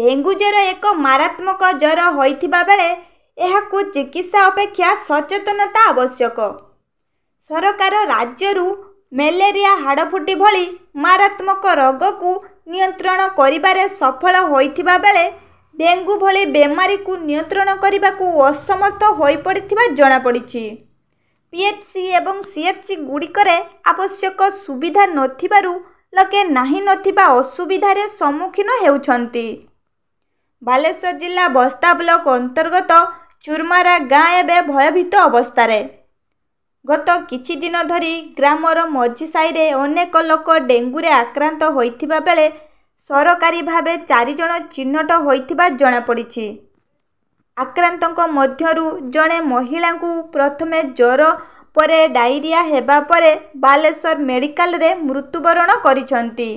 Dengue ज्वर एक मारात्मक ज्वर होइथिबा बेले एहाकु चिकित्सा अपेक्षा सचेतनता आवश्यक। सरकार राज्यरू मलेरिया हाड़फुटी भली मारात्मक रोग को नियंत्रण करिबारे सफल होइथिबा बेले डेंगू भली बेमारी को नियंत्रण करने को असमर्थ होई पड़िथिबा जणा पड़िछि। पीएचसी एवं सीएचसी गुड़िकरे आवश्यक सुविधा नथिबारु लोके नाही नथिबा असुविधारे सम्मुखीन हेउछन्ति। बालेश्वर जिला बस्ता ब्लॉक अंतर्गत चुरमारा गाँ एवं भयभीत अवस्था। गत किछि दिन धरी ग्रामर मझी साई रे अनेक लोक डेंगू रे आक्रांत होइथिबा बेले सरकारी भावे 4 जण चिन्हट होइथिबा जणा पड़िछि। आक्रांतक मध्यरु जणे महिला को प्रथमे ज्वर परे डायरिया हेबा परे बालेश्वर मेडिकल रे मृत्युवरण करिसंती।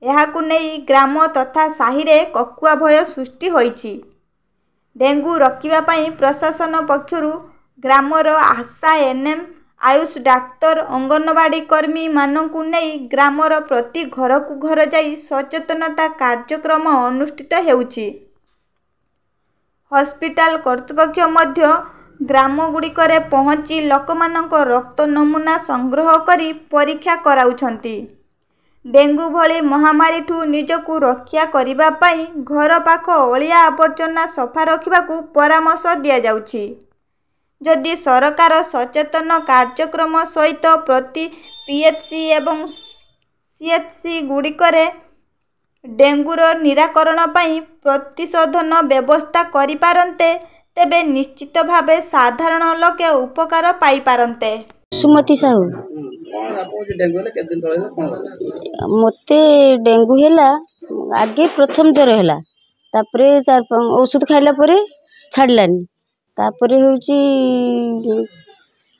एहाकु नेई ग्राम तथा साही रे ककुआ भय सृष्टि होइछि। डेंगू रोकिबा पई प्रशासन पक्षरु ग्रामर आशा एनएम आयुष डाक्तर अंगनवाड़ी कर्मी मानकु नेई ग्रामर प्रति घर को घर जाई सचेतनता कार्यक्रम अनुष्ठित हेउछि। हॉस्पिटल कर्तृपक्ष मध्य ग्राम गुड़िकरे पहुँची लोकमानक रक्त नमूना संग्रह करी परीक्षा कराउछंती। डेंगू भली महामारी ठू निजकु रक्षा करिबा पई घर पाख अलिया आवर्जना सफा रखिबाकू परामर्श दिया जाउछि। जदि सरकार सचेतन कार्यक्रम सहित प्रति पीएचसी एवं सीएचसी गुड़िकरे डेंगूर निराकरण पई प्रतिशोधन व्यवस्था करि पारन्ते तेबे निश्चित भावे साधारण लोके उपकार पाई पारन्ते। सुमति साहू मते डेंगू हैला आगे प्रथम ज्वर हैला तापरे 4-5 औषध खाइला परे छाड़लानी तापरे होची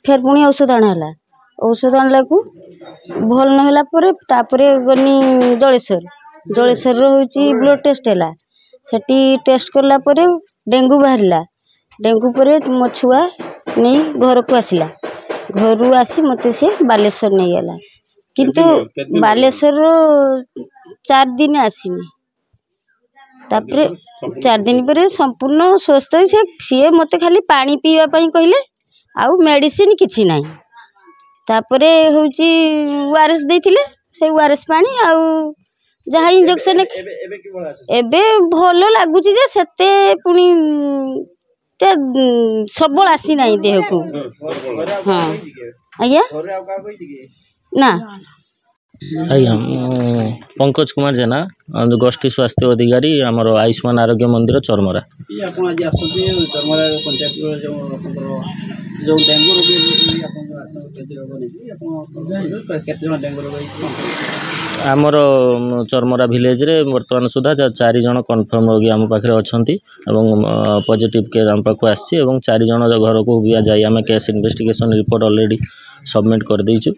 फेर पुणी औषध आना औषध आनला को भल न होला परे तापरे गनी जलेश्वर होची ब्लड टेस्ट हैला सेटी टेस्ट करला परे डेंगू बाहरला। डेंगू परे मो छुआ नहीं घर को आसिला घर आसी मते से बालेश्वर नहीं गला किंतु बालेश्वर 4 दिन आसीनी तापरे 4 दिन पर संपूर्ण स्वस्थ से सी मते खाली पानी पीवा पई कहले आउ मेडिसिन किछि नाही तापरे होची ओआरएस देथिले से ओआरएस पानी आउ जहाँ इंजेक्शन एबे भल लागुची जे सेते पुनी सबल आसी नाही देह को। हाँ आज्ञा ना आज्ञा पंकज कुमार जेना गोष्ठी स्वास्थ्य अधिकारी आमर आयुष्मान आरोग्य मंदिर चरमरा। आमर चरमरा विलेज रे वर्तमान सुधा 4 जण कन्फर्म रोगी आम पाखे अच्छा पॉजिटिव केस आम पाक आसी 4 जण घर को भी जाई आम case investigation report already submit कर देइछु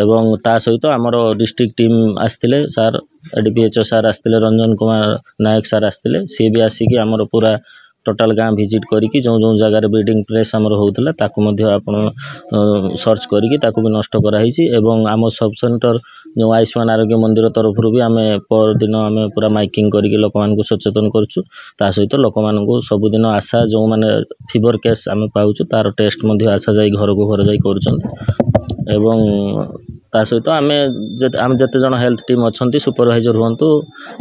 एवं ता सहित आमर डिस्ट्रिक्ट टीम आसते सार एडीपीएचओ सार आसते रंजन कुमार नायक सार आसते सी भी आसिकी आमर पूरा टोटाल गाँ विजिट करिकी जो जो जगार ब्रीडिंग प्लेस आमर होउतला ताकू मध्य आपण सर्च करिकी ताकू भी नष्ट कराई एवं आम सब सेंटर जो आयुष्मान आरोग्य मंदिर तरफ भी आम पर दिन आम पूरा माइकिंग करिकी लोक मानकु सचेतन करछु ता सहित लोक मानकु सबुदिन आशा जो माने फीवर केस आम पाउछु तार टेस्ट मध्य आशा जाई घर को घर जाई करछन एवं ता सहित आम जते जन हेल्थ टीम अच्छा सुपरवाइजर हूँ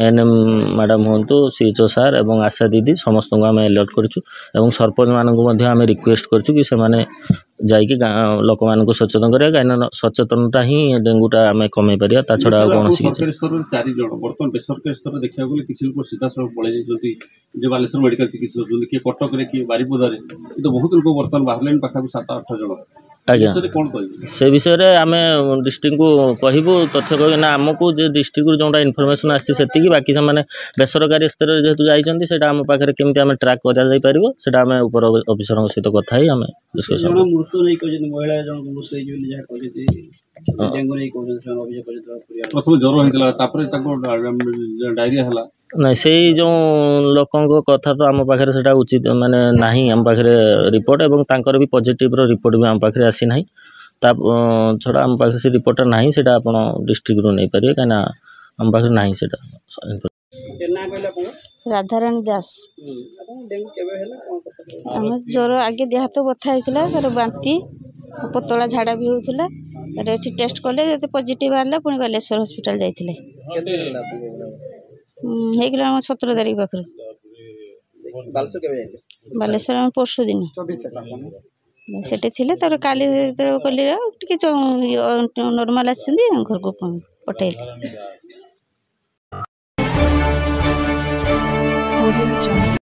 एनएम मैडम हूँ सीएचओ सार एवं आशा दीदी समस्त को आम अलर्ट करूँ सरपंच मानक आम रिक्वेस्ट करूँ कि सेमाने जाइए लोक मानक सचेतन करें कहीं सचेतनता ही डेंगूटा आम कमे पारिया ता छड़ा कौन बालेश्वर मेडिकल चिकित्सक कटक बारिपदार बहुत लोग बर्तमान बाहर पाखा 7-8 जन आज्ञा से विषय रे आम डिस्ट्रिक्ट को कहबू तथ्य कहना आमको जो डिस्ट्रिक्ट जो इनफर्मेशन आसी बाकी से बेसरकारी स्तर जेहेतु जाइए से आम पाखे केमती आम ट्राक कर आम उपर अफिसर सहित कथा ही आम डिस्कसन प्रथम ज्वर होता डायरिया है ना से जो लोकों कथा तो आम पाखे से उचित माने नहीं आम पाखे रिपोर्ट एवं तांकर भी पॉजिटिव रो रिपोर्ट भी आम पाखे आसी ना ता छड़ा आम पाखे से रिपोर्ट नहीं से आप डिस्ट्रिक्ट रू नहीं पारे कहीं आम पाखे नहीं से राधाराणी दास डेंगू केबे हैला कोन कथा आम ज्वर आगे देह हाथ बथा होता तार बांती पतला झाड़ा भी होता ये टेस्ट कले जो पॉजिटिव बाहर पुणी बालेश्वर हॉस्पिटल जाते केते हैला होगा 17 तारीख पाखर बालसो केबे जाइले बालेश्वर आम परसु दिन 24 तक सेटे थिले तार काली कली टिके नॉर्मल आसी घर को पठेल।